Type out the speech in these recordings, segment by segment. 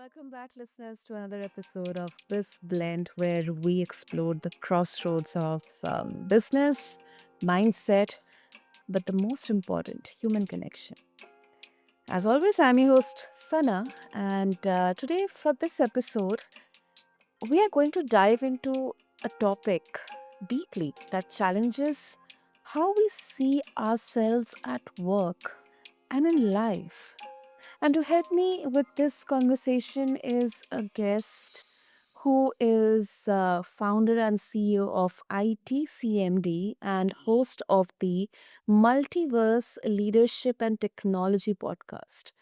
Welcome back, listeners, to another episode of BizBlend, where we explore the crossroads of business, mindset, but the most important, human connection. As always, I'm your host, Sana, and today for this episode, we are going to dive into a topic deeply that challenges how we see ourselves at work and in life. And to help me with this conversation is a guest who is founder and CEO of ITCMD and host of the Multiverse Leadership and Technology Podcast.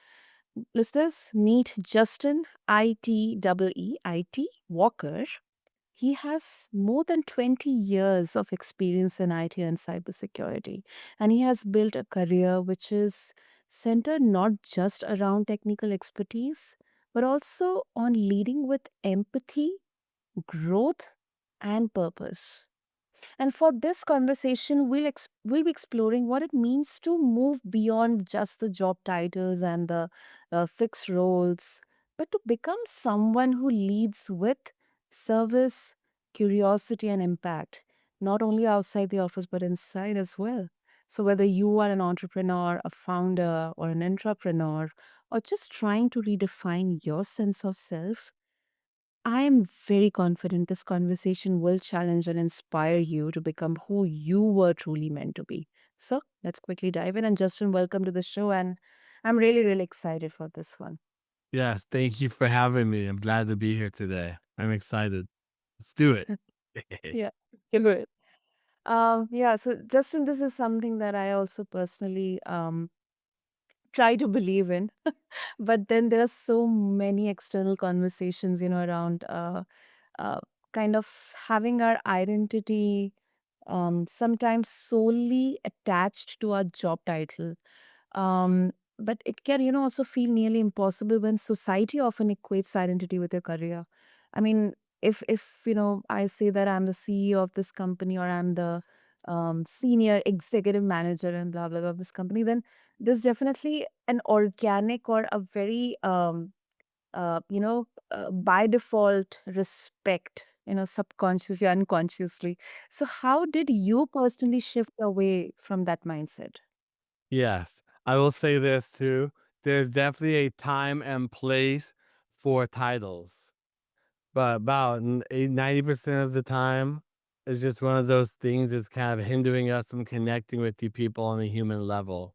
Listeners, meet Justin ITee Walker. He has more than 20 years of experience in IT and cybersecurity, and he has built a career which is centered not just around technical expertise, but also on leading with empathy, growth, and purpose. And for this conversation, we'll be exploring what it means to move beyond just the job titles and the fixed roles, but to become someone who leads with service, curiosity, and impact, not only outside the office, but inside as well. So, whether you are an entrepreneur, a founder, or an entrepreneur, or just trying to redefine your sense of self, I am very confident this conversation will challenge and inspire you to become who you were truly meant to be. So let's quickly dive in. And Justin, welcome to the show. And I'm really, really excited for this one. Yes, thank you for having me. I'm glad to be here today. I'm excited. Let's do it. Yeah, good. Yeah, so Justin, this is something that I also personally try to believe in. But then there are so many external conversations, around uh, kind of having our identity sometimes solely attached to our job title. But it can, also feel nearly impossible when society often equates identity with your career. I mean, if I say that I'm the CEO of this company, or I'm the senior executive manager and blah blah blah of this company, then there's definitely an organic or a very by default respect, subconsciously, unconsciously. So, how did you personally shift away from that mindset? Yes, I will say this too. There's definitely a time and place for titles, but about 90% of the time, it's just one of those things that's kind of hindering us from connecting with the people on a human level.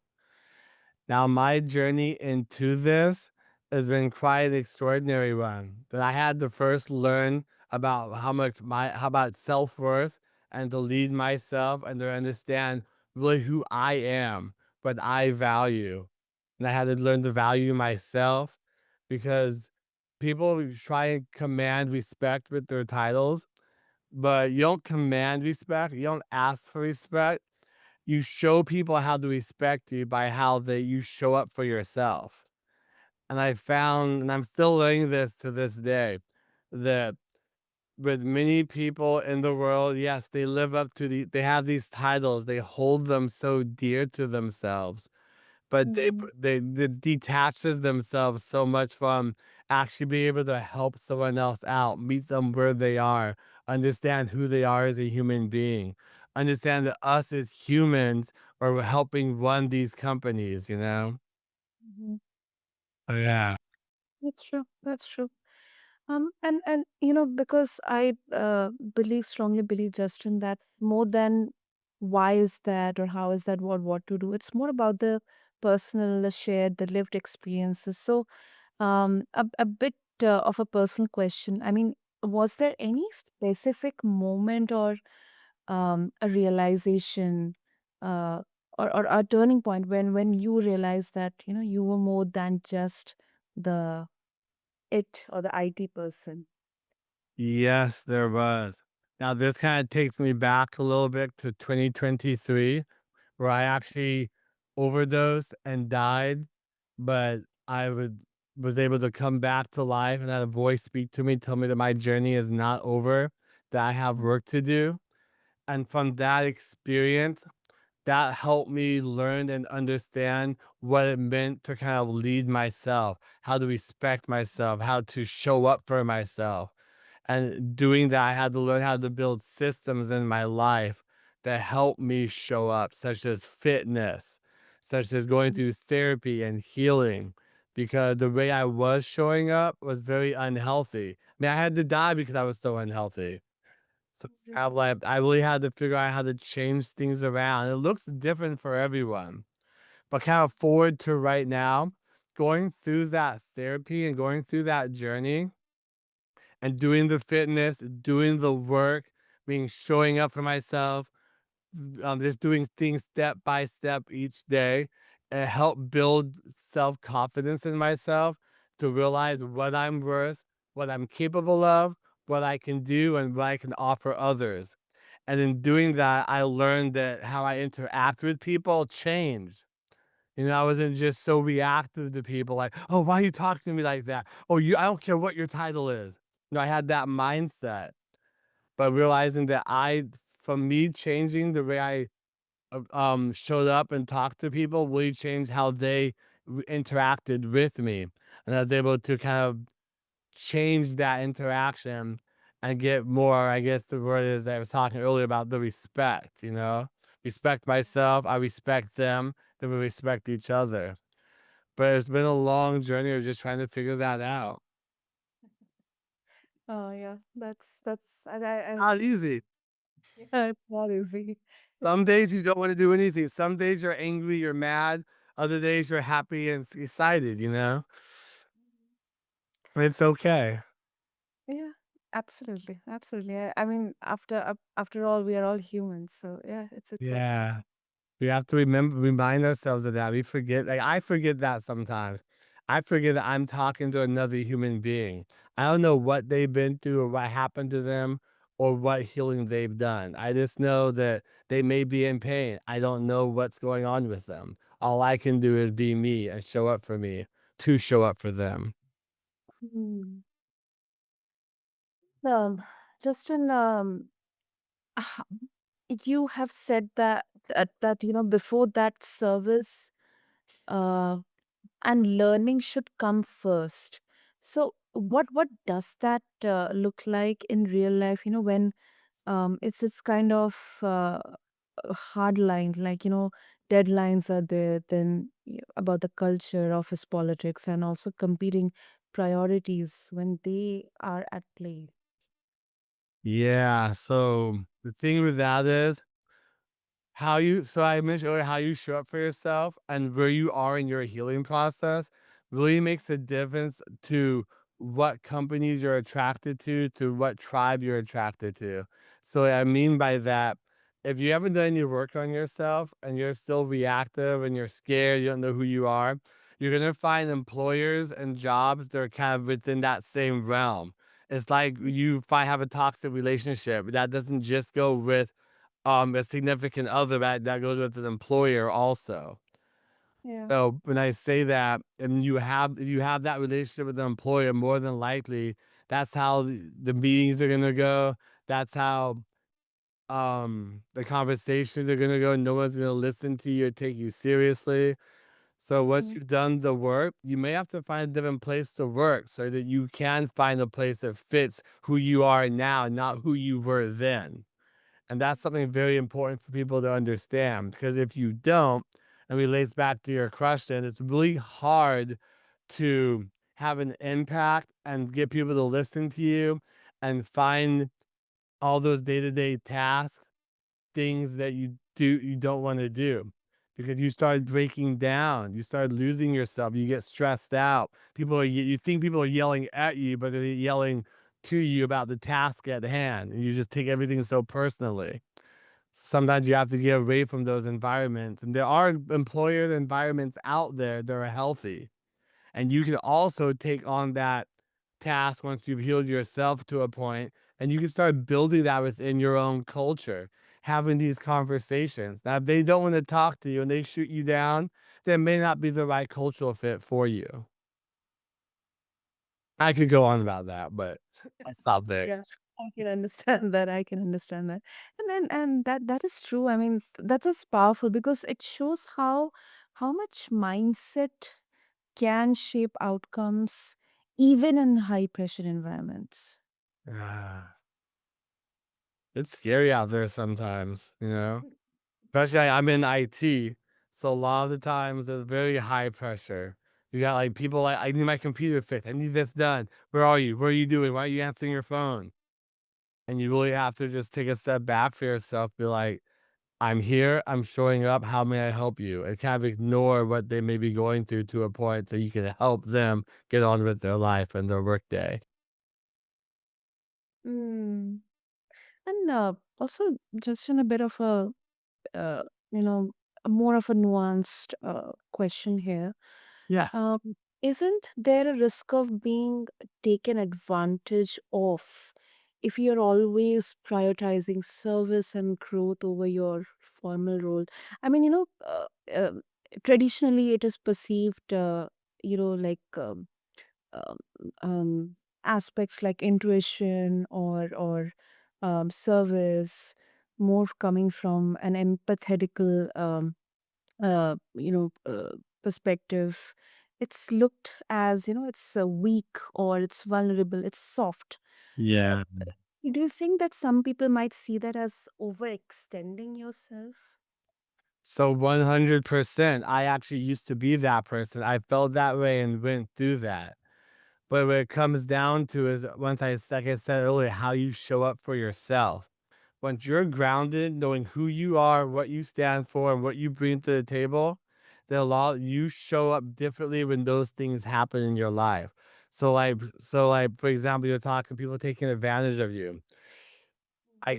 Now, my journey into this has been quite an extraordinary one. That I had to first learn about how about self worth and to lead myself and to understand really who I am, what I value. And I had to learn to value myself because people try and command respect with their titles, but you don't command respect, you don't ask for respect, you show people how to respect you by how you show up for yourself. And I found, and I'm still learning this to this day, that with many people in the world, yes, they live up to they have these titles, they hold them so dear to themselves, but Mhm. they detaches themselves so much from actually being able to help someone else out, meet them where they are, understand who they are as a human being, understand that us as humans are helping run these companies, you know? Mhm. Oh, yeah. That's true. That's true. And because I believe strongly believe, Justin, that more than why is that or how is that, what to do, it's more about the personal, the shared, the lived experiences. So, a bit of a personal question. I mean, was there any specific moment or a realization, uh, or a turning point when you realized that you were more than just the it or the IT person? Yes, there was. Now, this kind of takes me back a little bit to 2023, where I actually overdosed and died, but was able to come back to life and had a voice speak to me, tell me that my journey is not over, that I have work to do. And from that experience, that helped me learn and understand what it meant to kind of lead myself, how to respect myself, how to show up for myself. And doing that, I had to learn how to build systems in my life that help me show up, such as fitness, such as going through therapy and healing, because the way I was showing up was very unhealthy. I mean, I had to die because I was so unhealthy. So I really had to figure out how to change things around. It looks different for everyone, but kind of forward to right now, going through that therapy and going through that journey and doing the fitness, doing the work, being showing up for myself, just doing things step by step each day, and help build self confidence in myself to realize what I'm worth, what I'm capable of, what I can do, and what I can offer others. And in doing that, I learned that how I interact with people changed. I wasn't just so reactive to people like, oh, why are you talking to me like that? Oh, I don't care what your title is. I had that mindset, but realizing that from me changing the way I showed up and talked to people really changed how they interacted with me. And I was able to kind of change that interaction and get more, I guess the word is I was talking earlier about the respect. Respect myself, I respect them, then we respect each other. But it's been a long journey of just trying to figure that out. Oh yeah, that's I Not easy. yeah, it's not easy. Some days you don't want to do anything. Some days you're angry, you're mad. Other days you're happy and excited. It's okay. Yeah, absolutely, absolutely. I mean, after all, we are all humans, so yeah, it's okay. Yeah. We have to remind ourselves of that. We forget, like I forget that sometimes. I forget that I'm talking to another human being. I don't know what they've been through or what happened to them or what healing they've done. I just know that they may be in pain. I don't know what's going on with them. All I can do is be me and show up for me to show up for them. Hmm. Um, Justin, h- you have said that before that service, uh, and learning should come first. So, what does that look like in real life? When it's kind of a hard line, like deadlines are there, then about the culture, office politics, and also competing priorities when they are at play. Yeah. So the thing with that is I mentioned earlier how you show up for yourself and where you are in your healing process really makes a difference to what companies you're attracted to what tribe you're attracted to. So what I mean by that, if you haven't done any work on yourself and you're still reactive and you're scared, you don't know who you are, you're gonna find employers and jobs that are kind of within that same realm. It's like you find have a toxic relationship. That doesn't just go with a significant other that goes with an employer also. Yeah. So when I say that, and if you have that relationship with the employer, more than likely, that's how the meetings are gonna go. That's how the conversations are gonna go. No one's gonna listen to you or take you seriously. So once Mhm. you've done the work, you may have to find a different place to work so that you can find a place that fits who you are now, not who you were then. And that's something very important for people to understand because if you don't, and relates back to your question, it's really hard to have an impact and get people to listen to you and find all those day-to-day tasks, things that you don't want to do because you start breaking down, you start losing yourself, you get stressed out. You think people are yelling at you, but they're yelling to you about the task at hand, and you just take everything so personally. Sometimes you have to get away from those environments. And there are employer environments out there that are healthy. And you can also take on that task once you've healed yourself to a point, and you can start building that within your own culture, having these conversations. Now, if they don't want to talk to you and they shoot you down, then may not be the right cultural fit for you. I could go on about that, but I'll stop there. Yeah. I can understand that. I can understand that. And that is true. I mean, that is powerful because it shows how much mindset can shape outcomes even in high pressure environments. Ah, it's scary out there sometimes, Especially I'm in IT, so a lot of the times there's very high pressure. You got like people like, I need my computer fixed. I need this done. Where are you? What are you doing? Why are you answering your phone? And you really have to just take a step back for yourself. Be like, I'm here. I'm showing up. How may I help you? And kind of ignore what they may be going through to a point so you can help them get on with their life and their workday. Mm. And also, just in a bit of uh, you know, a more of a nuanced question here. Yeah. Um, isn't there a risk of being taken advantage of if you're always prioritizing service and growth over your formal role? I mean, traditionally it is perceived, like um, um, aspects like intuition or service more coming from an empathetical perspective. It's looked as, it's weak or it's vulnerable, it's soft. uh, Yeah. do you think that some people might see that as overextending yourself? So 100%. I actually used to be that person. I felt that way and went through that. But what it comes down to is like I said earlier, how you show up for yourself. Once you're grounded, knowing who you are, what you stand for, and what you bring to the table, then you show up differently when those things happen in your life. So like for example, you're talking people taking advantage of you.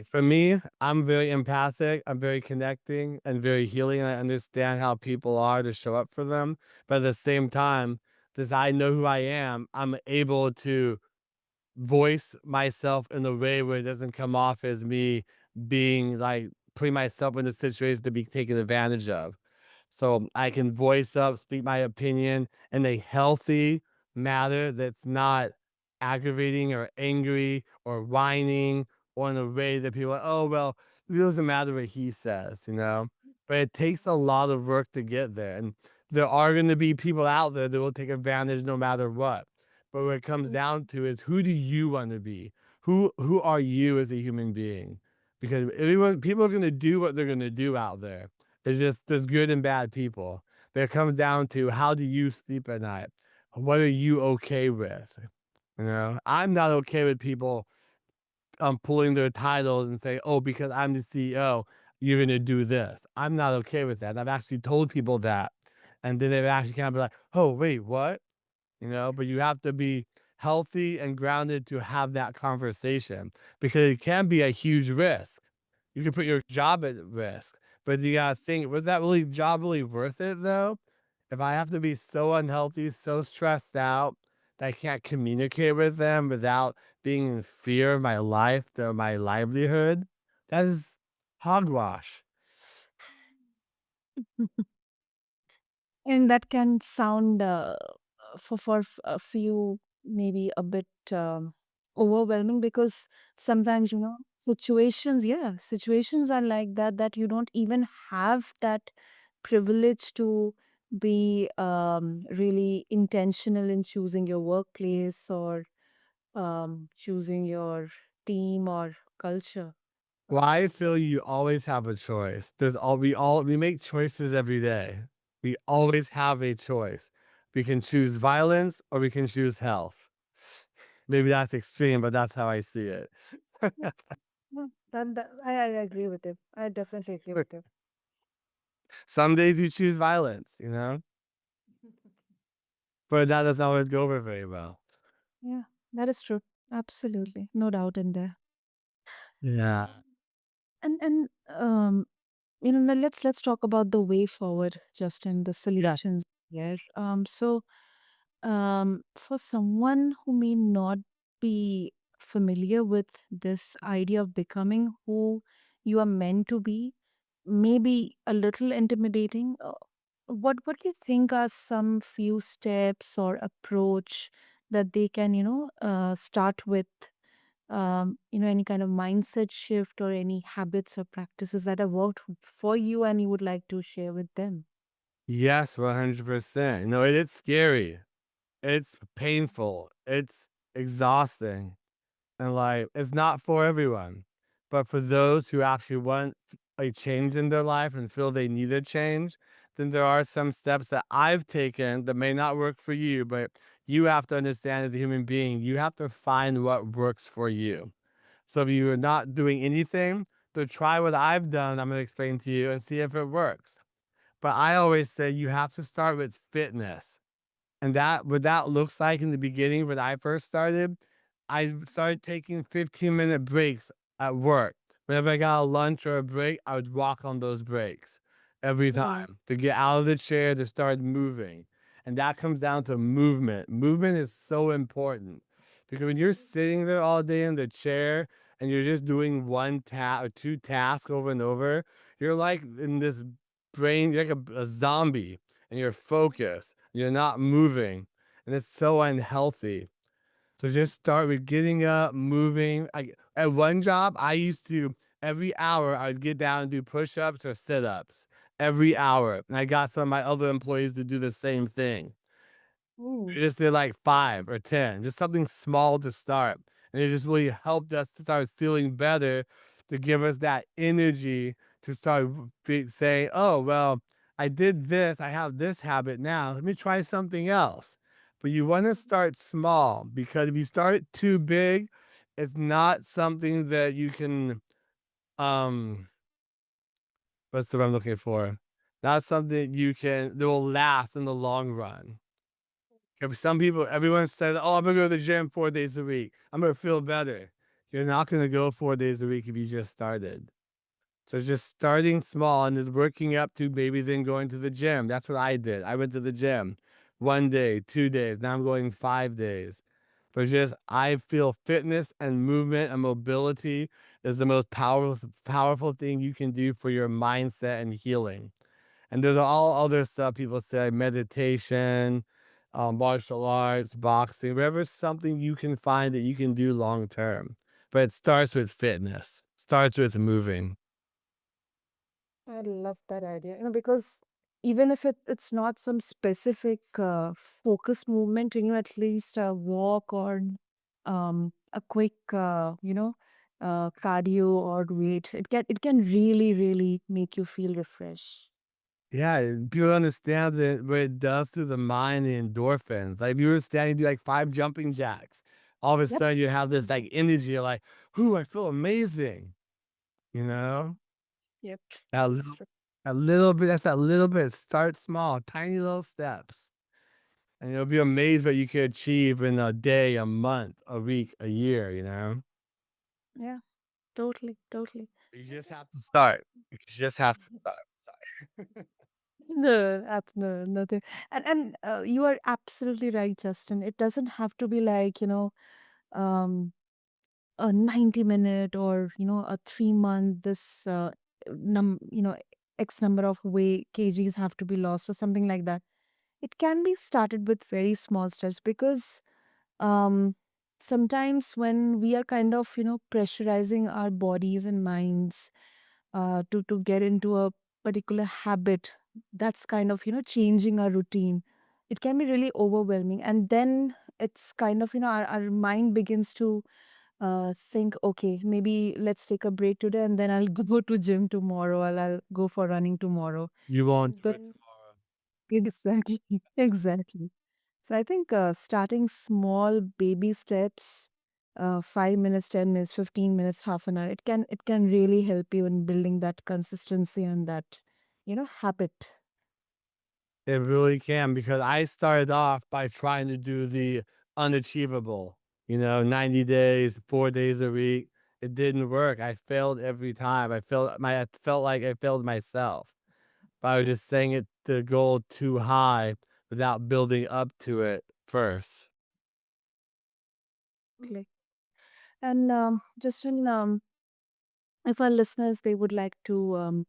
For me, I'm very empathic, I'm very connecting and very healing, and I understand how people are to show up for them. But at the same time, since I know who I am, I'm able to voice myself in a way where it doesn't come off as me being like putting myself in a situation to be taken advantage of. So I can voice up, speak my opinion in a healthy manner that's not aggravating or angry or whining or in a way that people are like, oh, well, it doesn't matter what he says. But it takes a lot of work to get there. And there are going to be people out there that will take advantage no matter what. But what it comes down to is who do you want to be? Who are you as a human being? Because people are going to do what they're going to do out there. There's good and bad people. But it comes down to how do you sleep at night? What are you okay with? I'm not okay with people pulling their titles and say, "Oh, because I'm the CEO, you're gonna do this." I'm not okay with that. And I've actually told people that, and then they've actually kind of be like, "Oh, wait, what?" But you have to be healthy and grounded to have that conversation because it can be a huge risk. You can put your job at risk, but you gotta think, was that really job really worth it though? If I have to be so unhealthy, so stressed out that I can't communicate with them without being in fear of my life or my livelihood, that is hogwash. And that can sound for a few maybe a bit overwhelming because sometimes situations are like that you don't even have that privilege to be really intentional in choosing your workplace or choosing your team or culture. Well, I feel you always have a choice. We make choices every day. We always have a choice. We can choose violence or we can choose health. Maybe that's extreme, but that's how I see it. Yeah, yeah, I agree with you. I definitely agree with you. Some days you choose violence, but that doesn't always go over very well. Yeah, that is true. Absolutely. No doubt in there. Yeah. And now let's talk about the way forward, Justin, the Yeah. solutions here. For someone who may not be familiar with this idea of becoming who you are meant to be, maybe a little intimidating. What do you think are some few steps or approach that they can, start with any kind of mindset shift or any habits or practices that have worked for you and you would like to share with them? Yes, 100%. No, it is scary. It's painful. It's exhausting. And like, it's not for everyone. But for those who actually want a change in their life and feel they need a change, then there are some steps that I've taken that may not work for you, but you have to understand as a human being, you have to find what works for you. So if you're not doing anything, then try what I've done. I'm going to explain to you and see if it works. But I always say you have to start with fitness. And that what that looks like in the beginning when I first started, I started taking 15-minute breaks at work. Whenever I got a lunch or a break, I would walk on those breaks every Wow. time to get out of the chair to start moving. And that comes down to movement. Movement is so important because when you're sitting there all day in the chair and you're just doing one task or two tasks over and over, you're like in this brain, you're like a zombie and you're focused, you're not moving, and it's so unhealthy. So just start with getting up, moving. At one job, I used to every hour I would get down and do push-ups or sit-ups every hour, and I got some of my other employees to do the same thing. Ooh. We just did like 5 or 10, just something small to start. And it just really helped us to start feeling better, to give us that energy to start saying, oh, well, I did this. I have this habit now. Let me try something else. But you want to start small because if you start too big, it's not something that you can, um, what's the word I'm looking for? Not something you can, that will last in the long run. If some people, everyone says, "Oh, I'm gonna go to the gym 4 days a week. I'm gonna feel better." You're not gonna go 4 days a week if you just started. So just starting small and then working up to maybe then going to the gym. That's what I did. I went to the gym 1 day, 2 days. Now I'm going 5 days. But just I feel fitness and movement and mobility is the most powerful thing you can do for your mindset and healing. And there's all other stuff people say, meditation, martial arts, boxing, whatever something you can find that you can do long term. But it starts with fitness, starts with moving. I love that idea, because even if it's not some specific focus movement, at least a walk or a quick, cardio or weight, it can really, really make you feel refreshed. Yeah, people understand that what it does to the mind, the endorphins. Like if you were standing, do like 5 jumping jacks. All of a Yep. sudden you have this like energy, you're like, "Ooh, I feel amazing." You know? Yep. That That's little true. that little bit, that's that little bit. Start small, tiny little steps. And you'll be amazed what you can achieve in a day, a month, a week, a year, you know? Yeah, totally, totally. You just have to start. You just have to start. Sorry. No, no, nothing. And you are absolutely right, Justin. It doesn't have to be like, um a 90-minute or a 3 month, this num you know x number of weight kgs have to be lost or something like that. It can be started with very small steps, because um sometimes when we are kind of pressurizing our bodies and minds to get into a particular habit that's kind of changing our routine, it can be really overwhelming, and then it's kind of our mind begins to think, okay, maybe let's take a break today and then I'll go to gym tomorrow, or I'll go for running tomorrow. You won't And do it then tomorrow. exactly, exactly. So I think starting small baby steps, 5 minutes, 10 minutes, 15 minutes, half an hour, it can really help you in building that consistency and that habit. It really can because I started off by trying to do the unachievable, 90 days, 4 days a week. It didn't work. I failed every time. I felt like I failed myself. But I was just saying it the goal too high without building up to it first. Like, and just in if our listeners they would like to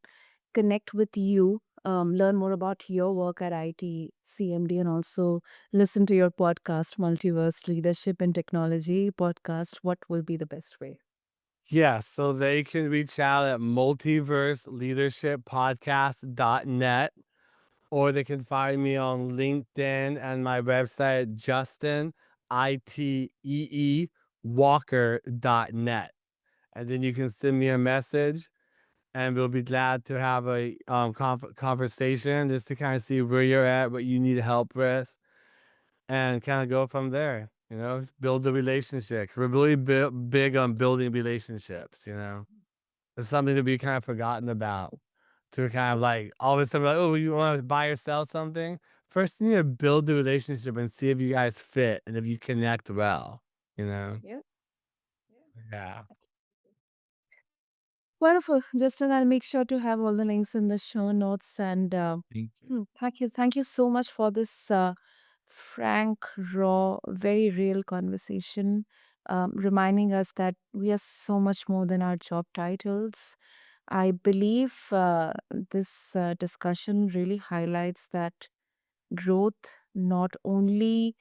connect with you, learn more about your work at ITCMD and also listen to your podcast, Multiverse Leadership and Technology Podcast, what will be the best way? Yeah, so they can reach out at multiverseleadershippodcast.net, or they can find me on LinkedIn and my website, Justin ITee Walker.net. And then you can send me a message, and we'll be glad to have a conversation just to kind of see where you're at, what you need help with, and kind of go from there. Build the relationships. We're really big on building relationships. It's something to be kind of forgotten about. To kind of like all of a sudden, like, oh, you want to buy or sell something? First, you need to build the relationship and see if you guys fit and if you connect well. You know? Yeah. Yeah. Wonderful. Justin, I'll make sure to have all the links in the show notes. And Thank you. thank you. Thank you so much for this frank, raw, very real conversation, reminding us that we are so much more than our job titles. I believe this discussion really highlights that growth not only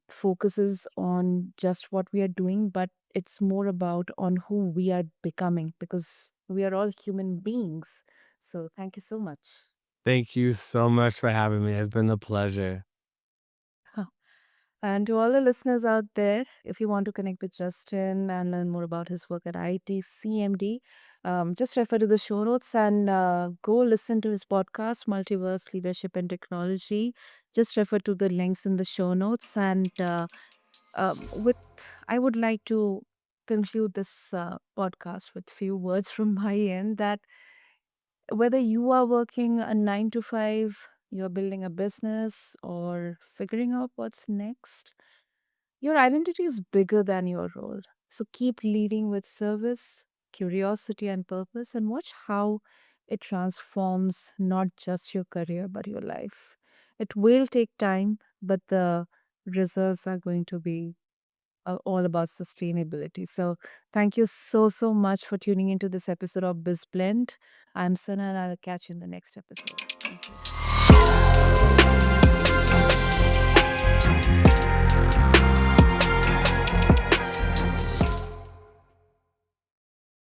focuses on just what we are doing, but it's more about on who we are becoming because we are all human beings. So thank you so much. Thank you so much for having me. It's been a pleasure. Huh. And to all the listeners out there, if you want to connect with Justin and learn more about his work at ITCMD, just refer to the show notes and go listen to his podcast, Multiverse Leadership and Technology. Just refer to the links in the show notes. And with I would like to conclude this podcast with few words from my end that whether you are working a 9 to 5, you're building a business or figuring out what's next, your identity is bigger than your role. So keep leading with service, curiosity, and purpose, and watch how it transforms not just your career but your life. It will take time, but the results are going to be all about sustainability. So, thank you so, so much for tuning into this episode of BizBlend. I'm Sana, and I'll catch you in the next episode. Thank you.